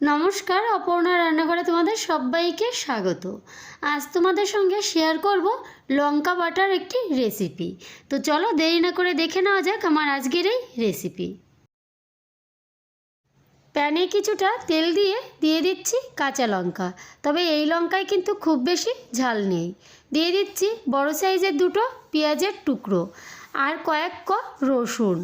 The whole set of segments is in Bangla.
নমস্কার, অপর্ণা রান্নাঘরে তোমাদের সবাইকে স্বাগত। আজ তোমাদের সঙ্গে শেয়ার করব লঙ্কা বাটার একটি রেসিপি। তো চলো দেরি না করে দেখে নেওয়া যাক আমার আজকের এই রেসিপি। প্যানে কিছুটা তেল দিয়ে দিচ্ছি কাঁচা লঙ্কা, তবে এই লঙ্কায় কিন্তু খুব বেশি ঝাল নেই। দিয়ে দিচ্ছি বড় সাইজের দুটো পেঁয়াজের টুকরো আর কয়েক ক রসুন,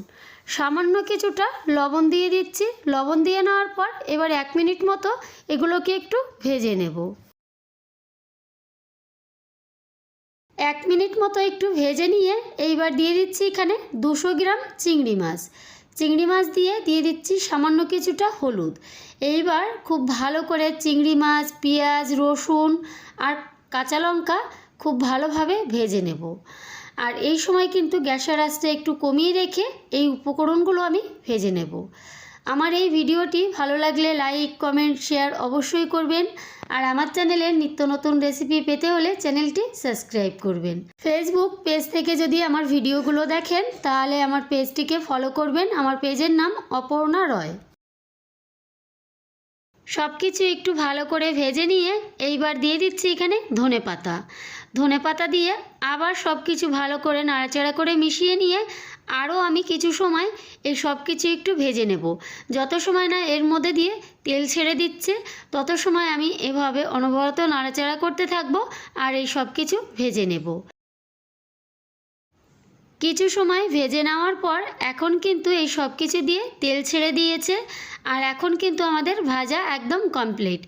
সামান্য কিছুটা লবণ দিয়ে দিচ্ছি। লবণ দিয়ে নেওয়ার পর এবার 1 মিনিট মতো এগুলোকে একটু ভেজে নেব। 1 মিনিট মতো একটু ভেজে নিয়ে এইবার দিয়ে দিচ্ছি এখানে 200 গ্রাম চিংড়ি মাছ। চিংড়ি মাছ দিয়ে দিচ্ছি সামান্য কিছুটা হলুদ। এইবার খুব ভালো করে চিংড়ি মাছ, পেঁয়াজ, রসুন আর কাঁচা লঙ্কা খুব ভালোভাবে ভেজে নেব। আর এই সময় কিন্তু গ্যাসের আঁচটা একটু কমিয়ে রেখে এই উপকরণগুলো আমি ভেজে নেব। আমার এই ভিডিওটি ভালো লাগলে লাইক, কমেন্ট, শেয়ার অবশ্যই করবেন। আর আমার চ্যানেলের নিত্য নতুন রেসিপি পেতে হলে চ্যানেলটি সাবস্ক্রাইব করবেন। ফেসবুক পেজ থেকে যদি আমার ভিডিওগুলো দেখেন তাহলে আমার পেজটিকে ফলো করবেন। আমার পেজের নাম অপর্ণা রয়। সব কিছু একটু ভালো করে ভেজে নিয়ে এইবার দিয়ে দিচ্ছি এখানে ধনে পাতা দিয়ে আবার সব কিছু ভালো করে নাড়াচাড়া করে মিশিয়ে নিয়ে আরও আমি কিছু সময় এই সব কিছু একটু ভেজে নেব। যত সময় না এর মধ্যে দিয়ে তেল ছেড়ে দিচ্ছে তত সময় আমি এভাবে অনবরত নাড়াচাড়া করতে থাকবো আর এই সব কিছু ভেজে নেব। কিছু সময় ভেজে নেওয়ার পর এখন কিন্তু এই সব কিছু দিয়ে তেল ছেড়ে দিয়েছে আর এখন কিন্তু আমাদের ভাজা একদম কমপ্লিট।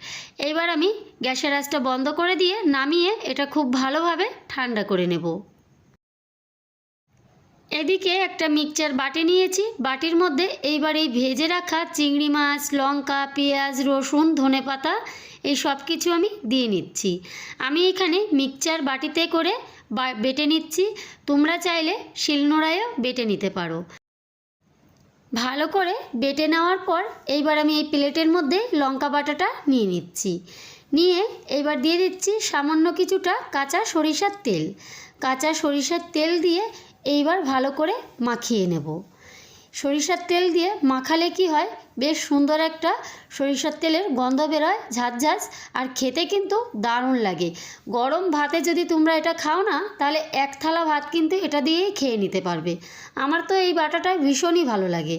এবার আমি গ্যাসের আঁচটা বন্ধ করে দিয়ে নামিয়ে এটা খুব ভালোভাবে ঠান্ডা করে নেব। এদিকে একটা মিক্সচার বাটি নিয়েছি, বাটির মধ্যে এইবার এই ভেজে রাখা চিংড়ি মাছ, লঙ্কা, পেঁয়াজ, রসুন, ধনেপাতা এই সব কিছু আমি দিয়ে নিচ্ছি। আমি এখানে মিক্সচার বাটিতে করে বেটে নিচ্ছি, তোমরা চাইলে শিলনোড়ায়ও বেটে নিতে পারো। ভালো করে বেটে নেওয়ার পর এইবার আমি এই প্লেটের মধ্যে লঙ্কা বাটাটা নিয়ে নিচ্ছি। নিয়ে এইবার দিয়ে দিচ্ছি সামান্য কিছুটা কাঁচা সরিষার তেল। কাঁচা সরিষার তেল দিয়ে এইবার ভালো করে মাখিয়ে নেব। সরিষার তেল দিয়ে মাখালে কি হয়, বেশ সুন্দর একটা সরিষার তেলের গন্ধ বেরোয়, ঝাঁঝ, আর খেতে কিন্তু দারুণ লাগে। গরম ভাতে যদি তোমরা এটা খাও না তাহলে 1 থালা ভাত কিন্তু এটা দিয়েই খেয়ে নিতে পারবে। আমার তো এই বাটাটা ভীষণই ভালো লাগে।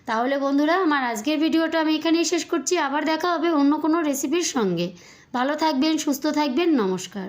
তাহলে বন্ধুরা, আমার আজকের ভিডিওটা আমি এখানেই শেষ করছি। আবার দেখা হবে অন্য কোনো রেসিপির সঙ্গে। ভালো থাকবেন, সুস্থ থাকবেন, নমস্কার।